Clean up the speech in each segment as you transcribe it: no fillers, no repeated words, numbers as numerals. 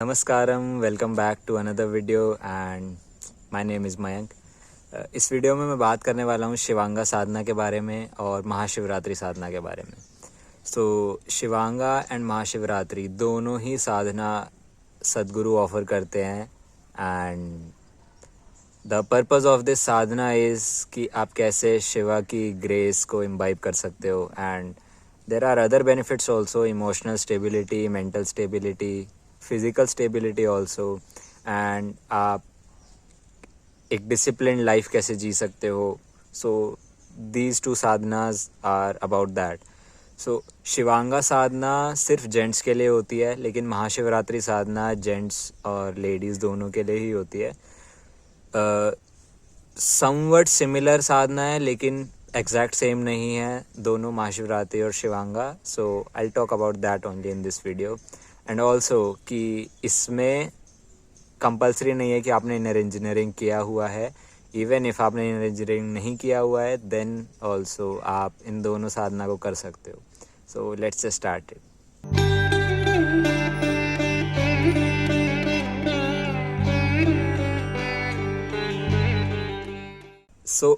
नमस्कारम, welcome back to another video and my name is Mayank. इस video में मैं बात करने वाला हूँ शिवांगा साधना के बारे में और महाशिवरात्रि साधना के बारे में। शिवांगा एंड महाशिवरात्रि दोनों ही साधना सद्गुरु ऑफर करते हैं and the purpose of this Sadhana is कि आप कैसे शिवा की ग्रेस को इम्बाइब कर सकते हो and there are other benefits also, emotional stability, mental stability, physical stability also and आप एक डिसिप्लिन लाइफ कैसे जी सकते हो। So these two sadhanas are about that. Shivanga Sadhana सिर्फ जेंट्स के लिए होती है, लेकिन महाशिवरात्रि साधना जेंट्स और लेडीज़ दोनों के लिए ही होती है। समवट सिमिलर साधना है लेकिन एग्जैक्ट सेम नहीं है दोनों, महाशिवरात्रि और Shivanga. So I talk about that only in this video and also कि इसमें कंपलसरी नहीं है कि आपने इनर इंजीनियरिंग किया हुआ है। इवन इफ़ आपने इनर इंजीनियरिंग नहीं किया हुआ है देन ऑल्सो आप इन दोनों साधना को कर सकते हो। So let's start it.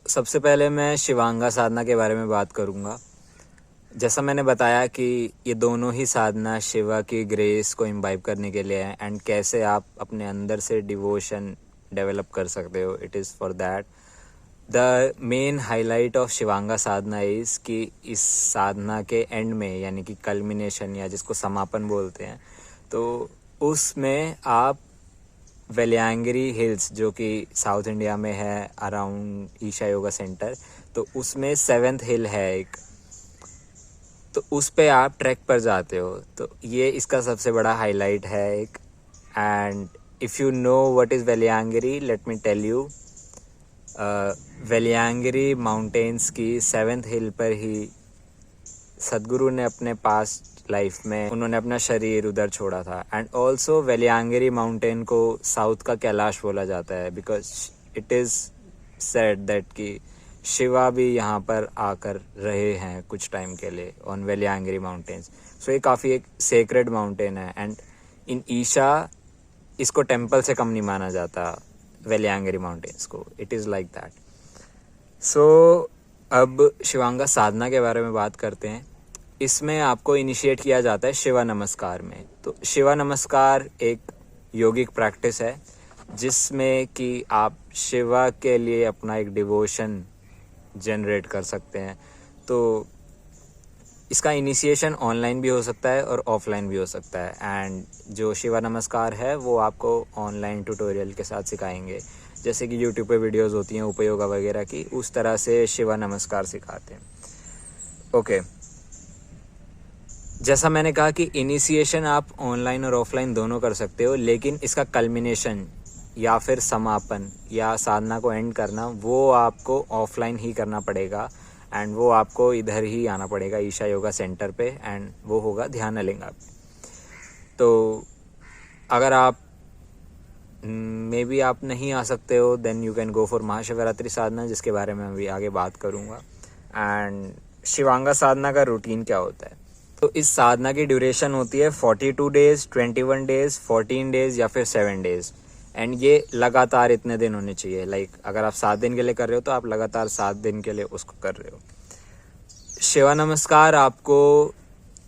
सबसे पहले मैं शिवांगा साधना के बारे में बात करूँगा। जैसा मैंने बताया कि ये दोनों ही साधना शिवा की ग्रेस को इम्बाइब करने के लिए है एंड कैसे आप अपने अंदर से डिवोशन डेवलप कर सकते हो। It is for that the main highlight of Shivanga Sadhana is कि इस साधना के एंड में, यानी कि कल्मिनेशन या जिसको समापन बोलते हैं, तो उसमें आप वेलियांगिरी हिल्स, जो कि साउथ इंडिया में है अराउंड ईशा योगा सेंटर, तो उसमें 7th हिल है एक, तो उस पे आप ट्रैक पर जाते हो। तो ये इसका सबसे बड़ा हाईलाइट है एक। And if you know what is Velliangiri, let me tell you. Velliangiri mountains की 7th हिल पर ही सद्गुरु ने अपने पास्ट लाइफ में उन्होंने अपना शरीर उधर छोड़ा था। एंड ऑल्सो वेलियांगिरी माउंटेन को साउथ का कैलाश बोला जाता है because it is said that कि शिवा भी यहाँ पर आकर रहे हैं कुछ टाइम के लिए ऑन वेलियांगिरी माउंटेन्स। सो ये काफ़ी एक सेक्रेड माउंटेन है एंड इन ईशा इसको टेम्पल से कम नहीं माना जाता वेलियांगिरी माउंटेन्स को। It is like that. So अब शिवांगा साधना के बारे में बात करते हैं। इसमें आपको इनिशिएट किया जाता है शिवा नमस्कार में। तो शिवा नमस्कार एक योगिक प्रैक्टिस है जिसमें कि आप शिवा के लिए अपना एक डिवोशन जनरेट कर सकते हैं। तो इसका इनिशिएशन ऑनलाइन भी हो सकता है और ऑफलाइन भी हो सकता है एंड जो शिवा नमस्कार है वो आपको ऑनलाइन ट्यूटोरियल के साथ सिखाएंगे, जैसे कि यूट्यूब पे वीडियोस होती हैं उपयोगा वगैरह की, उस तरह से शिवा नमस्कार सिखाते हैं। ओके, जैसा मैंने कहा कि इनिशिएशन आप ऑनलाइन और ऑफलाइन दोनों कर सकते हो, लेकिन इसका कल्मिनेशन या फिर समापन या साधना को एंड करना वो आपको ऑफलाइन ही करना पड़ेगा एंड वो आपको इधर ही आना पड़ेगा ईशा योगा सेंटर पे एंड वो होगा ध्यानलिंगा। तो अगर आप मे बी आप नहीं आ सकते हो then you can go for Mahashivratri Sadhana, जिसके बारे में अभी आगे बात करूँगा। एंड शिवांगा साधना का रूटीन क्या होता है, तो इस साधना की ड्यूरेशन होती है 42 डेज, 21 डेज, 14 डेज या फिर 7 डेज एंड ये लगातार इतने दिन होने चाहिए। लाइक अगर आप 7 दिन के लिए कर रहे हो तो आप लगातार 7 दिन के लिए उसको कर रहे हो। शिवा नमस्कार आपको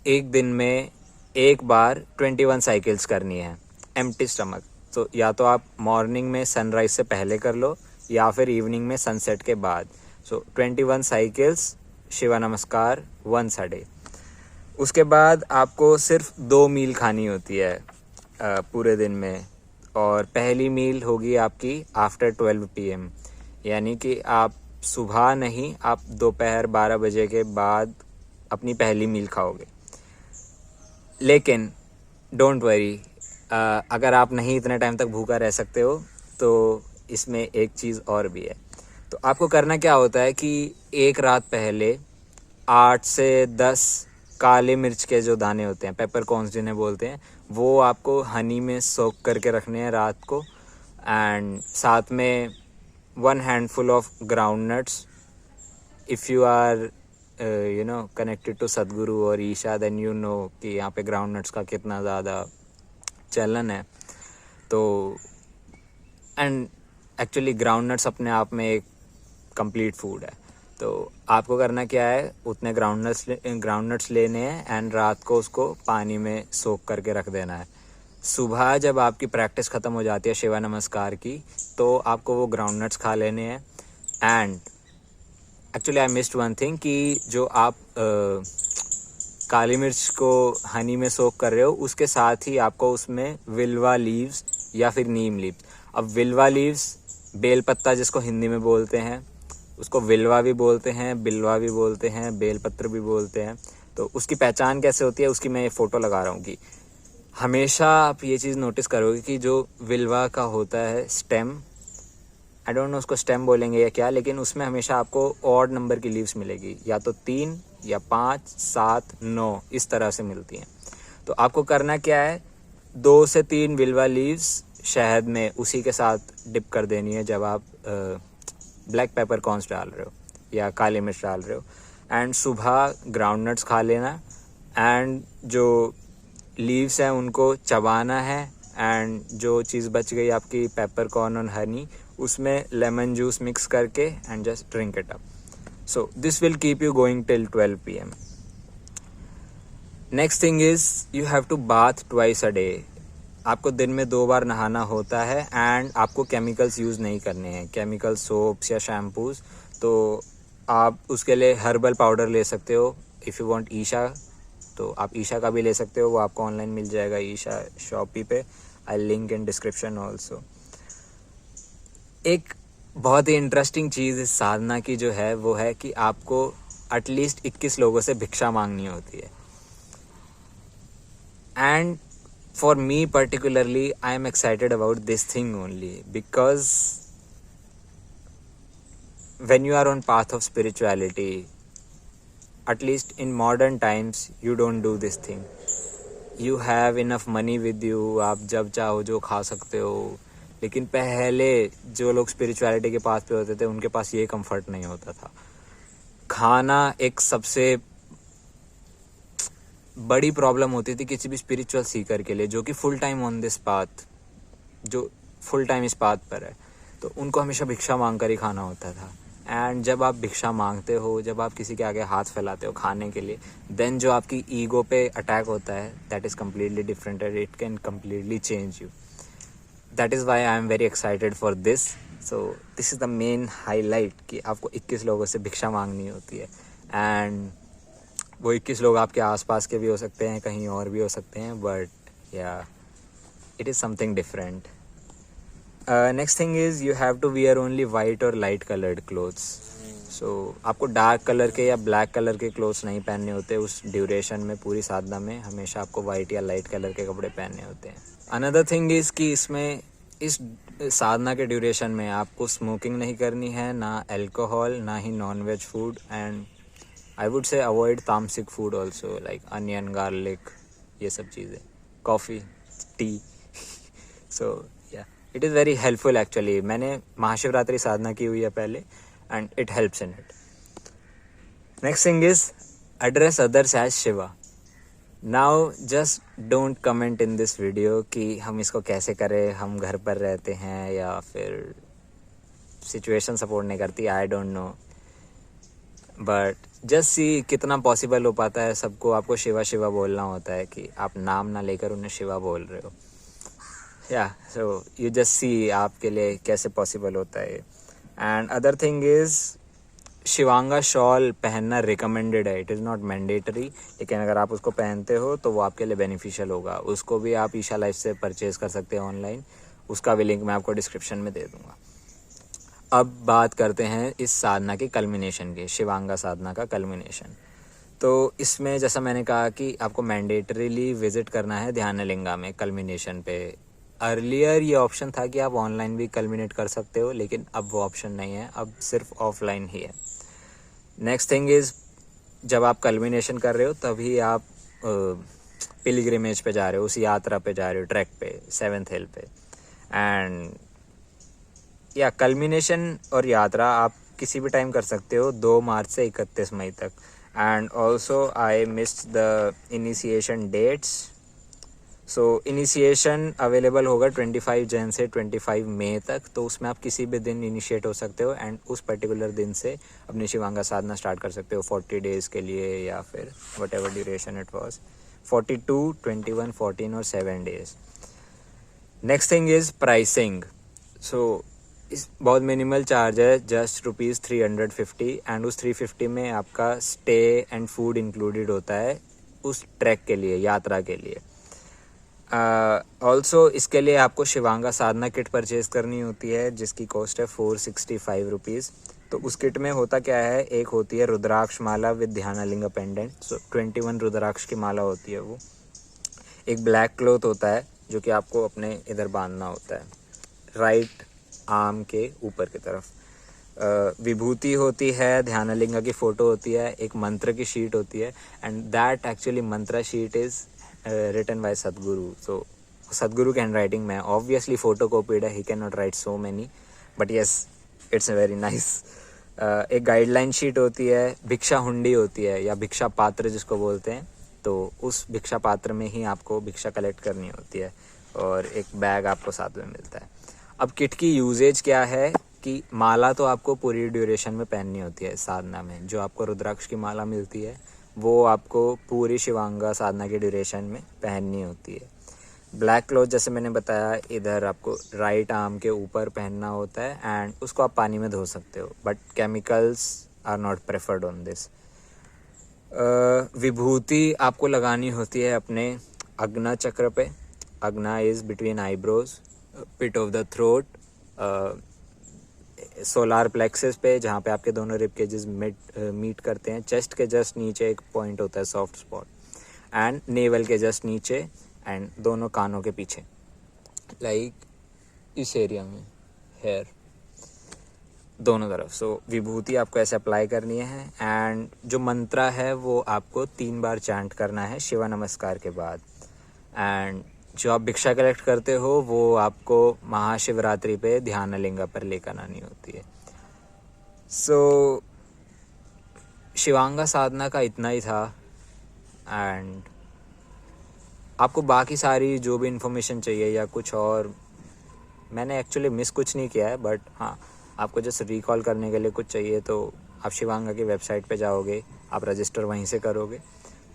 एक दिन में एक बार 21 साइकिल्स करनी है एम्प्टी स्टमक। तो या तो आप मॉर्निंग में सनराइज से पहले कर लो या फिर इवनिंग में सनसेट के बाद। 21 साइकिल्स शिवा नमस्कार वंस अ डे। उसके बाद आपको सिर्फ 2 मील खानी होती है पूरे दिन में, और पहली मील होगी आपकी आफ्टर 12 PM, यानी कि आप सुबह नहीं, आप दोपहर 12 बजे के बाद अपनी पहली मील खाओगे। लेकिन डोंट वरी, अगर आप नहीं इतने टाइम तक भूखा रह सकते हो तो इसमें एक चीज़ और भी है। तो आपको करना क्या होता है कि एक रात पहले 8 से 10 काले मिर्च के जो दाने होते हैं, पेपर कॉर्न्स जिन्हें बोलते हैं, वो आपको हनी में सोक करके रखने हैं रात को। एंड साथ में 1 handful of ground nuts. If you are connected to Sadhguru और ईशा देन यू नो कि यहाँ पे ग्राउंड नट्स का कितना ज़्यादा चलन है। तो एंड एक्चुअली ग्राउंड नट्स अपने आप में एक कंप्लीट फूड है। तो आपको करना क्या है, उतने ग्राउंड नट्स लेने हैं एंड रात को उसको पानी में सोक करके रख देना है। सुबह जब आपकी प्रैक्टिस ख़त्म हो जाती है शिवा नमस्कार की, तो आपको वो ग्राउंड नट्स खा लेने हैं। And actually I missed one thing कि जो आप काली मिर्च को हनी में सोक कर रहे हो, उसके साथ ही आपको उसमें विल्वा लीव्स या फिर नीम लीव्स, अब विल्वा लीव्स बेलपत्ता जिसको हिंदी में बोलते हैं, उसको विल्वा भी बोलते हैं, बिल्वा भी बोलते हैं, बेलपत्र भी बोलते हैं। तो उसकी पहचान कैसे होती है, उसकी मैं ये फ़ोटो लगा रहा हूँ कि हमेशा आप ये चीज़ नोटिस करोगे कि जो विल्वा का होता है स्टेम, आई डोंट नो उसको स्टेम बोलेंगे या क्या, लेकिन उसमें हमेशा आपको ऑड नंबर की लीव्स मिलेगी, या तो 3 या 5, 7, 9 इस तरह से मिलती हैं। तो आपको करना क्या है, 2 से 3 विल्वा लीव्स शहद में उसी के साथ डिप कर देनी है जब आप ब्लैक पेपर कॉर्न्स डाल रहे हो या काली मिर्च डाल रहे हो। एंड सुबह ग्राउंड नट्स खा लेना एंड जो लीव्स हैं उनको चबाना है। एंड जो चीज़ बच गई आपकी पेपर कॉर्न और हनी, उसमें लेमन जूस मिक्स करके and just drink it up. So this will keep you going till 12 PM। Next thing is you have to bath twice a day. आपको दिन में 2 बार नहाना होता है एंड आपको केमिकल्स यूज़ नहीं करने हैं, केमिकल सोप्स या शैम्पूज़। तो आप उसके लिए हर्बल पाउडर ले सकते हो। इफ़ यू वांट ईशा, तो आप ईशा का भी ले सकते हो, वो आपको ऑनलाइन मिल जाएगा ईशा शॉपी पे, I link in description also. एक बहुत ही इंटरेस्टिंग चीज़ इस साधना की जो है वो है कि आपको एटलीस्ट 21 लोगों से भिक्षा मांगनी होती है। And for me particularly, I am excited about this thing only because when you are on path of spirituality, at least in modern times, you don't do this thing. You have enough money with you, आप जब चाहो जो खा सकते हो। लेकिन पहले जो लोग स्पिरिचुअलिटी के पाथ पे होते थे उनके पास ये कंफर्ट नहीं होता था। खाना एक सबसे बड़ी प्रॉब्लम होती थी किसी भी स्पिरिचुअल सीकर के लिए, जो कि full time on this path, जो फुल टाइम इस पाथ पर है। तो उनको हमेशा भिक्षा मांग कर ही खाना होता था। एंड जब आप भिक्षा मांगते हो, जब आप किसी के आगे हाथ फैलाते हो खाने के लिए, देन जो आपकी ईगो पे अटैक होता है, that is completely different and it can completely change you. That is why I am very excited for this. So this is the main highlight कि आपको 21 लोगों से भिक्षा मांगनी होती है। एंड वो 21 लोग आपके आसपास के भी हो सकते हैं, कहीं और भी हो सकते हैं, बट या it is something different. Next thing is you have to wear only white और लाइट कलर्ड क्लोथ्स। सो आपको डार्क कलर के या ब्लैक कलर के क्लोथ्स नहीं पहनने होते उस ड्यूरेशन में, पूरी साधना में हमेशा आपको वाइट या लाइट कलर के कपड़े पहनने होते हैं। अनदर थिंग इज़ कि इसमें इस साधना के ड्यूरेशन में आपको स्मोकिंग नहीं करनी है, ना अल्कोहल, ना ही non veg food. And I would say avoid तामसिक food also, like onion, garlic, ये सब चीज़ें, coffee, tea. So yeah, it is very helpful actually. मैंने महाशिवरात्रि साधना की हुई है पहले and it helps in it. Next thing is address others as Shiva. Now just don't comment in this video कि हम इसको कैसे करें, हम घर पर रहते हैं या फिर सिचुएशन सपोर्ट नहीं करती, I don't know. But just see कितना पॉसिबल हो पाता है सबको आपको शिवा शिवा बोलना होता है कि आप नाम ना लेकर उन्हें शिवा बोल रहे हो। या सो यू जस्ट सी आपके लिए कैसे पॉसिबल होता है। And other thing is Shivanga shawl पहनना रिकमेंडेड है, इट इज़ नॉट मैंडेटरी, लेकिन अगर आप उसको पहनते हो तो वो आपके लिए बेनिफिशियल होगा। उसको भी आप ईशा लाइफ से परचेज़ कर सकते हैं ऑनलाइन, उसका भी लिंक मैं आपको डिस्क्रिप्शन में दे दूँगा। अब बात करते हैं इस साधना के कल्मिनेशन के, शिवांगा साधना का कल्मिनेशन। तो इसमें जैसा मैंने कहा कि आपको मैंडेटरीली विज़िट करना है ध्यानलिंगा में कल्मिनेशन पे। अर्लियर ये ऑप्शन था कि आप ऑनलाइन भी कल्मिनेट कर सकते हो, लेकिन अब वो ऑप्शन नहीं है, अब सिर्फ ऑफलाइन ही है। नेक्स्ट थिंग इज़ जब आप कल्मिनेशन कर रहे हो तभी आप पिलग्रिमेज पे जा रहे हो, उस यात्रा पे जा रहे हो, ट्रैक पे, 7th हिल पे। एंड या कल्मिनेशन और यात्रा आप किसी भी टाइम कर सकते हो, 2 मार्च से 31 मई तक। And also I missed the initiation dates, so initiation available होगा 25 जन से 25 मई तक, तो उसमें आप किसी भी दिन इनिशिएट हो सकते हो एंड उस पर्टिकुलर दिन से अपनी शिवांगा साधना स्टार्ट कर सकते हो 40 डेज़ के लिए या फिर whatever duration it was, 42, 21, 14 और 7 days. Next thing is pricing. So इस बहुत मिनिमल चार्ज है, जस्ट ₹350 एंड उस 350 में आपका स्टे एंड फूड इंक्लूडेड होता है उस ट्रैक के लिए, यात्रा के लिए। ऑल्सो इसके लिए आपको शिवांगा साधना किट परचेज़ करनी होती है जिसकी कॉस्ट है ₹465। तो उस किट में होता क्या है, एक होती है रुद्राक्ष माला विद ध्यानलिंग पेंडेंट, सो 21 रुद्राक्ष की माला होती है वो। एक ब्लैक क्लॉथ होता है जो कि आपको अपने इधर बांधना होता है राइट आर्म के ऊपर की तरफ। विभूति होती है, ध्यानलिंगा की फ़ोटो होती है, एक मंत्र की शीट होती है एंड दैट एक्चुअली मंत्र sheet is written by Sadhguru. So Sadhguru can writing में obviously photocopied है, he cannot write so many, but yes it's a very nice. एक गाइडलाइन शीट होती है, भिक्षा हुंडी होती है या भिक्षा पात्र जिसको बोलते हैं, तो उस भिक्षा पात्र में ही आपको भिक्षा कलेक्ट करनी होती है और एक बैग आपको साथ में मिलता है। अब किट की यूजेज क्या है कि माला तो आपको पूरी ड्यूरेशन में पहननी होती है साधना में, जो आपको रुद्राक्ष की माला मिलती है वो आपको पूरी शिवांगा साधना के ड्यूरेशन में पहननी होती है। ब्लैक क्लॉथ जैसे मैंने बताया इधर आपको राइट आर्म के ऊपर पहनना होता है एंड उसको आप पानी में धो सकते हो, but chemicals are not preferred on this. Vibhuti आपको लगानी होती है अपने अग्ना चक्र पे। Agna is between eyebrows, pit of the throat, solar plexus पे जहाँ पे आपके दोनों रिब केजेस मीट करते हैं, चेस्ट के जस्ट नीचे एक पॉइंट होता है सॉफ्ट स्पॉट, एंड नेवल के जस्ट नीचे एंड दोनों कानों के पीछे, लाइक इस एरिया में हेयर दोनों तरफ। सो विभूति आपको ऐसे अप्लाई करनी है एंड जो मंत्र है वो आपको 3 बार चैंट करना है शिवा नमस्कार के बाद। एंड जो आप भिक्षा कलेक्ट करते हो वो आपको महाशिवरात्रि पे ध्यानलिंगा पर लेकर आनी होती है। सो शिवांगा साधना का इतना ही था एंड आपको बाकी सारी जो भी इन्फॉर्मेशन चाहिए या कुछ और, मैंने एक्चुअली मिस कुछ नहीं किया है, बट हाँ आपको जस्ट रिकॉल करने के लिए कुछ चाहिए तो आप शिवांगा की वेबसाइट पे जाओगे, आप रजिस्टर वहीं से करोगे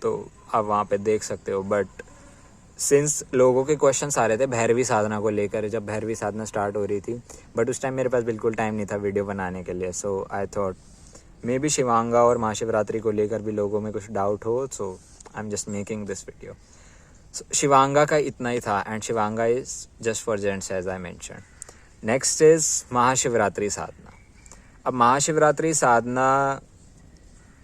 तो आप वहाँ पे देख सकते हो। बट सिंस लोगों के क्वेश्चंस आ रहे थे भैरवी साधना को लेकर, जब भैरवी साधना स्टार्ट हो रही थी, बट उस टाइम मेरे पास बिल्कुल टाइम नहीं था वीडियो बनाने के लिए, सो आई थॉट मे बी शिवांगा और महाशिवरात्रि को लेकर भी लोगों में कुछ डाउट हो, so I am just making this video. Shivanga का इतना ही था and Shivanga is just for gents as I mention. Next is Mahashivratri sadhana. अब Mahashivratri sadhana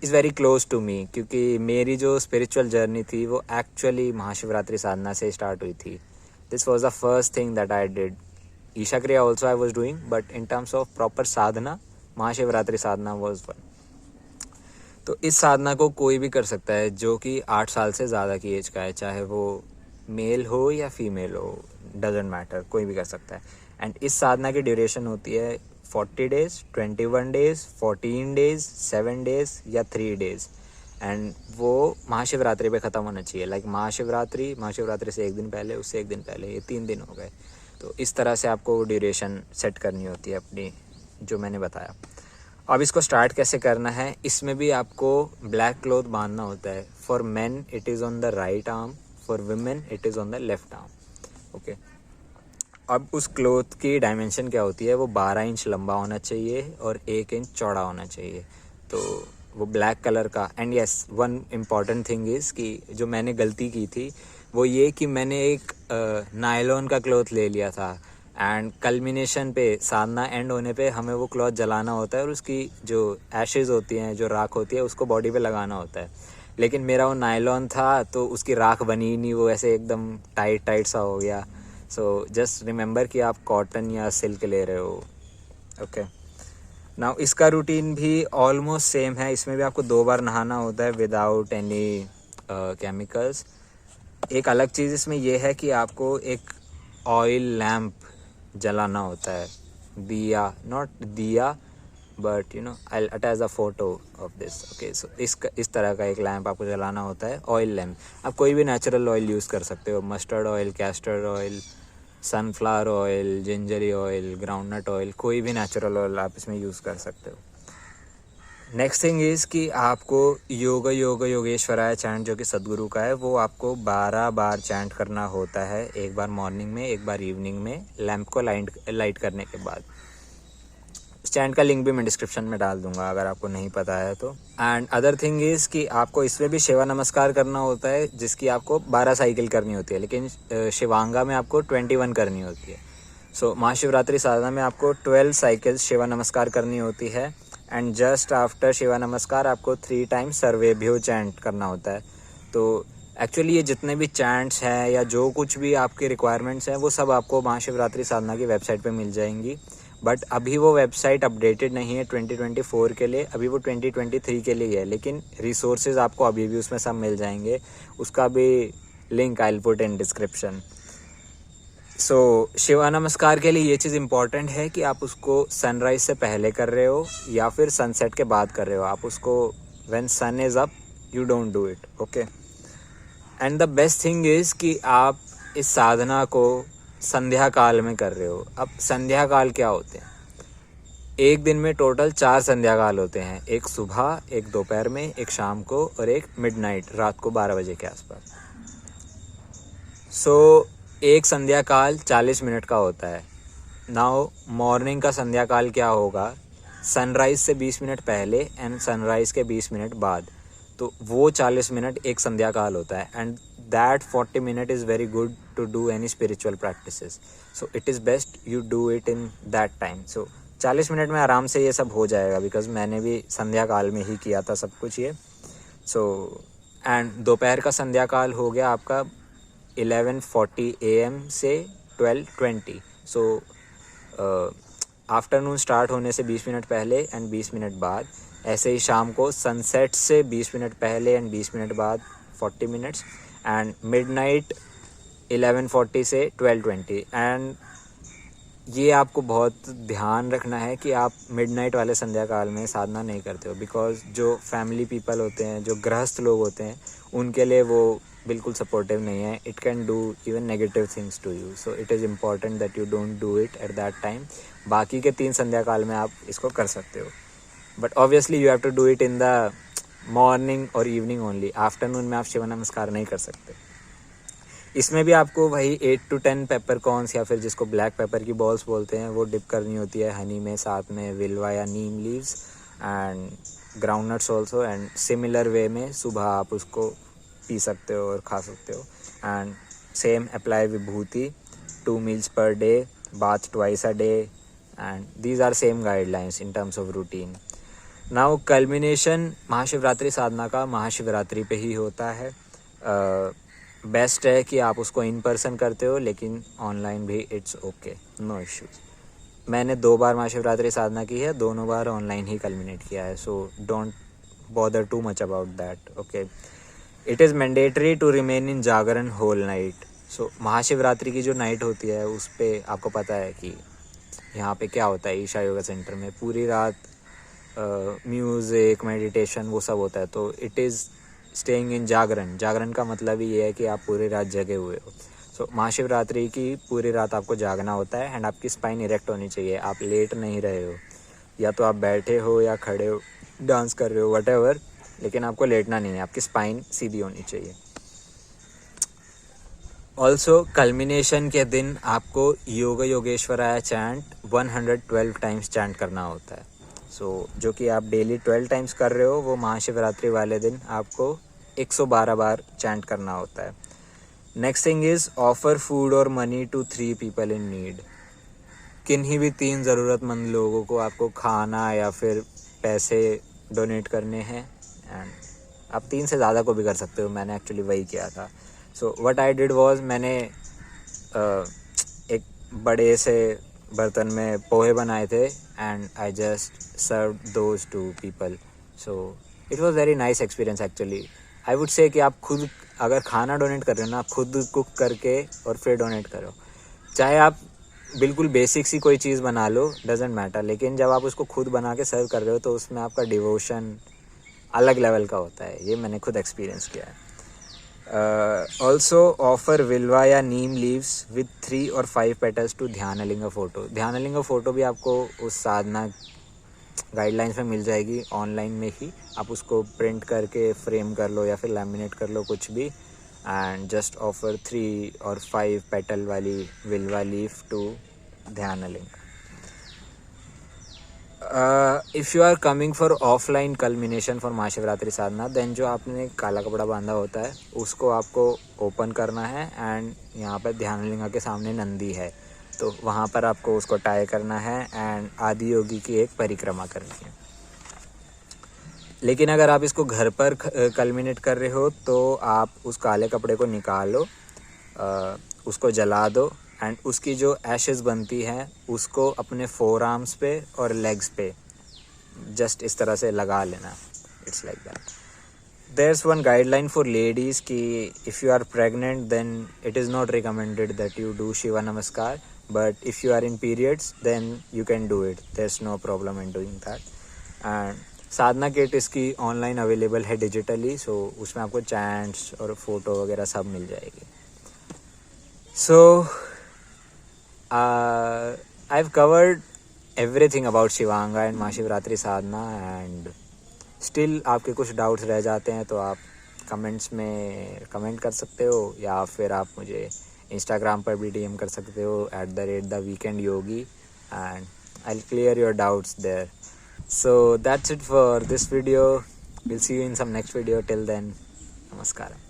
is very close to me क्योंकि मेरी जो स्पिरिचुअल जर्नी थी वो एक्चुअली महाशिवरात्रि साधना से स्टार्ट हुई थी। This was the first thing that I did. Isha kriya also I was doing, but in terms of proper sadhana Mahashivratri sadhana was one. तो इस साधना को कोई भी कर सकता है जो कि 8 साल से ज़्यादा की एज का है, चाहे वो मेल हो या फीमेल हो, डजेंट मैटर, कोई भी कर सकता है। एंड इस साधना की ड्यूरेशन होती है 40 डेज़, 21 डेज़, 14 डेज़, 7 डेज़ या 3 डेज़ एंड वो महाशिवरात्रि पे ख़त्म होना चाहिए। लाइक महाशिवरात्रि से 1 दिन पहले, उससे 1 दिन पहले, ये 3 दिन हो गए। तो इस तरह से आपको ड्यूरेशन सेट करनी होती है अपनी, जो मैंने बताया। अब इसको स्टार्ट कैसे करना है, इसमें भी आपको ब्लैक क्लॉथ बांधना होता है। For main it is on the right arm, for women it is on the left arm. Okay, अब उस क्लॉथ की डायमेंशन क्या होती है, वो 12 इंच लंबा होना चाहिए और 1 इंच चौड़ा होना चाहिए। तो वो ब्लैक कलर का। And yes, one important thing is कि जो मैंने गलती की थी वो ये कि मैंने एक नायलॉन का क्लॉथ ले लिया था एंड कल्मिनेशन पे, साधना एंड होने पे हमें वो क्लॉथ जलाना होता है और उसकी जो एशेज़ होती हैं, जो राख होती है, उसको बॉडी पे लगाना होता है। लेकिन मेरा वो नायलॉन था तो उसकी राख बनी ही नहीं, वो ऐसे एकदम टाइट सा हो गया। सो जस्ट रिमेंबर कि आप कॉटन या सिल्क ले रहे हो। ओके, नाउ इसका रूटीन भी ऑलमोस्ट सेम है। इसमें भी आपको 2 बार नहाना होता है विदाउट एनी केमिकल्स। एक अलग चीज़ इसमें यह है कि आपको एक ऑयल लैम्प जलाना होता है, दिया, नॉट दिया, but you know I attach a photo of this. Okay, so इस तरह का एक लैम्प आपको जलाना होता है, ऑयल लैम्प। आप कोई भी नेचुरल ऑयल यूज़ कर सकते हो, mustard oil, castor oil, sunflower oil, gingelly oil, groundnut oil, कोई भी नेचुरल ऑयल आप इसमें यूज़ कर सकते हो। नेक्स्ट थिंग इज़ कि आपको योग योग योगेश्वराय चैंट जो कि सदगुरु का है, वो आपको 12 बार चैंट करना होता है, एक बार मॉर्निंग में, एक बार इवनिंग में, लैम्प को लाइट करने के बाद। चैंट का लिंक भी मैं डिस्क्रिप्शन में डाल दूंगा अगर आपको नहीं पता है तो। एंड अदर थिंग इज़ कि आपको इसमें भी शिवा नमस्कार करना होता है, जिसकी आपको 12 साइकिल करनी होती है, लेकिन शिवांगा में आपको 21 करनी होती है। सो महाशिवरात्रि साधना में आपको 12 साइकिल्स शिवा नमस्कार करनी होती है। एंड जस्ट आफ्टर शिवा नमस्कार आपको 3 टाइम्स सर्वेभ्यो चैंट करना होता है। तो एक्चुअली ये जितने भी चैंट्स हैं या जो कुछ भी आपके रिक्वायरमेंट्स हैं, वो सब आपको महाशिवरात्रि साधना की वेबसाइट पे मिल जाएंगी। बट अभी वो वेबसाइट अपडेटेड नहीं है 2024 के लिए, अभी वो 2023 के लिए है, लेकिन रिसोर्सेज आपको अभी भी उसमें सब मिल जाएंगे। उसका भी link I will put in description. So Shiva Namaskar के लिए ये चीज़ इम्पॉर्टेंट है कि आप उसको सनराइज से पहले कर रहे हो या फिर सनसेट के बाद कर रहे हो। आप उसको when sun is up you don't do it, okay. And the best thing is कि आप इस साधना को संध्या काल में कर रहे हो। अब संध्या काल क्या होते हैं? एक दिन में टोटल 4 संध्या काल होते हैं, एक सुबह, एक दोपहर में, एक शाम को और एक मिडनाइट, रात को 12 बजे के आसपास। सो एक संध्या काल 40 मिनट का होता है। नाउ मॉर्निंग का संध्या काल क्या होगा? सनराइज से 20 मिनट पहले एंड सनराइज के 20 मिनट बाद, तो वो 40 मिनट एक संध्या काल होता है। And that 40 minute is very good to do any spiritual practices, so it is best you do it in that time. So 40 minute में आराम से ये सब हो जाएगा, बिकॉज मैंने भी संध्या काल में ही किया था सब कुछ ये। सो एंड दोपहर का संध्या काल हो गया आपका 11:40 AM से 12:20। सो आफ्टरनून स्टार्ट होने से 20 मिनट पहले एंड 20 मिनट बाद। ऐसे ही शाम को सनसेट से 20 मिनट पहले एंड 20 मिनट बाद 40 मिनट्स। एंड मिडनाइट 11:40 से 12:20। एंड ये आपको बहुत ध्यान रखना है कि आप मिडनाइट वाले संध्या काल में साधना नहीं करते हो, बिकॉज जो फैमिली पीपल होते हैं, जो गृहस्थ लोग होते हैं, उनके लिए वो बिल्कुल सपोर्टिव नहीं है। It can do even negative things to you, so it is important that you don't do it at that time. बाकी के 3 संध्या काल में आप इसको कर सकते हो, but obviously you have to do it in the morning और इवनिंग ओनली। आफ्टरनून में आप शिव नमस्कार नहीं कर सकते। इसमें भी आपको वही 8 to 10 पेपर कॉर्न्स या फिर जिसको ब्लैक पेपर की बॉल्स बोलते हैं, वो डिप करनी होती है हनी में, साथ में विल्वा या neem leaves and ground nuts also. And similar way में सुबह आप उसको पी सकते हो और खा सकते हो। And same apply Vibhuti 2 meals per day, bath twice a day, and these are same guidelines in terms of routine. Now culmination Mahashivratri sadhana का महाशिवरात्रि पे ही होता है। बेस्ट है कि आप उसको इन पर्सन करते हो, लेकिन ऑनलाइन भी इट्स ओके, नो इश्यूज। मैंने 2 बार महाशिवरात्रि साधना की है, दोनों बार ऑनलाइन ही कल्मिनेट किया है, so don't bother too much about that, okay. It is mandatory to remain in jagaran whole night. So Mahashivratri की जो नाइट होती है उस पर आपको पता है कि यहाँ पे क्या होता है, ईशा योगा सेंटर में पूरी रात म्यूज़िक, मेडिटेशन, वो सब होता है। तो इट इज़ स्टेइंग इन जागरण। जागरण का मतलब ही ये है कि आप पूरी रात जगे हुए हो। सो महाशिवरात्रि की पूरी रात आपको जागना होता है एंड आपकी स्पाइन इरेक्ट होनी चाहिए। आप लेट नहीं रहे हो, या तो आप बैठे हो या खड़े हो, डांस कर रहे हो, व्हाटएवर, लेकिन आपको लेटना नहीं है, आपकी स्पाइन सीधी होनी चाहिए। ऑल्सो कल्मिनेशन के दिन आपको योग योगेश्वराय चैंट 112 टाइम्स चैंट करना होता है। सो जो कि आप डेली 12 टाइम्स कर रहे हो, वो महाशिवरात्रि वाले दिन आपको 112 बार चैंट करना होता है। Next thing is offer food और money to 3 people in need. किन्हीं भी 3 ज़रूरतमंद लोगों को आपको खाना या फिर पैसे डोनेट करने हैं। एंड आप 3 से ज़्यादा को भी कर सकते हो, मैंने एक्चुअली वही किया था। So what I did was, मैंने एक बड़े से बर्तन में पोहे बनाए थे and I just serve those to people. So it was very nice experience actually. I would say कि आप खुद अगर खाना डोनेट कर रहे हो ना, आप खुद कुक करके और फिर डोनेट करो। चाहे आप बिल्कुल बेसिक सी कोई चीज़ बना लो, डजेंट मैटर, लेकिन जब आप उसको खुद बना के सर्व कर रहे हो तो उसमें आपका डिवोशन अलग लेवल का होता है। ये मैंने खुद एक्सपीरियंस किया है। ऑल्सो ऑफर विल्वा या नीम लीव्स विद 3 और 5 petals to Dhyanalinga photo. Dhyanalinga photo भी आपको उस साधना गाइडलाइंस में मिल जाएगी ऑनलाइन में ही। आप उसको प्रिंट करके फ्रेम कर लो या फिर लैमिनेट कर लो, कुछ भी, एंड जस्ट ऑफर 3 और 5 पेटल वाली vilva leaf to Dhyanalinga. If you are coming for offline culmination for Mahashivratri sadhana, then जो आपने काला कपड़ा बांधा होता है उसको आपको ओपन करना है, एंड यहाँ पर ध्यानलिंगा के सामने नंदी है तो वहाँ पर आपको उसको टाई करना है एंड आदि योगी की एक परिक्रमा करनी है। लेकिन अगर आप इसको घर पर कल्मिनेट कर रहे हो तो आप उस काले कपड़े को निकालो, उसको जला दो, एंड उसकी जो एशेस बनती हैं उसको अपने फोर आर्म्स पे और लेग्स पे जस्ट इस तरह से लगा लेना। It's like that. There's one guideline for ladies कि if you are pregnant then it is not recommended that you do Shiva Namaskar, but if you are in periods then you can do it, there's no problem in doing that. And sadhana kit इसकी online available है digitally, so उसमें आपको chants और photo वगैरह सब मिल जाएगी। So I've covered everything about Shivanga and Mahashivratri Sadhana, and still आपके कुछ डाउट्स रह जाते हैं तो आप कमेंट्स में कमेंट कर सकते हो, या फिर आप मुझे इंस्टाग्राम पर भी डीएम कर सकते हो @theweekendyogi, and I'll clear your doubts there. So that's it for this video. We'll see you in some next video. Till then, namaskaram.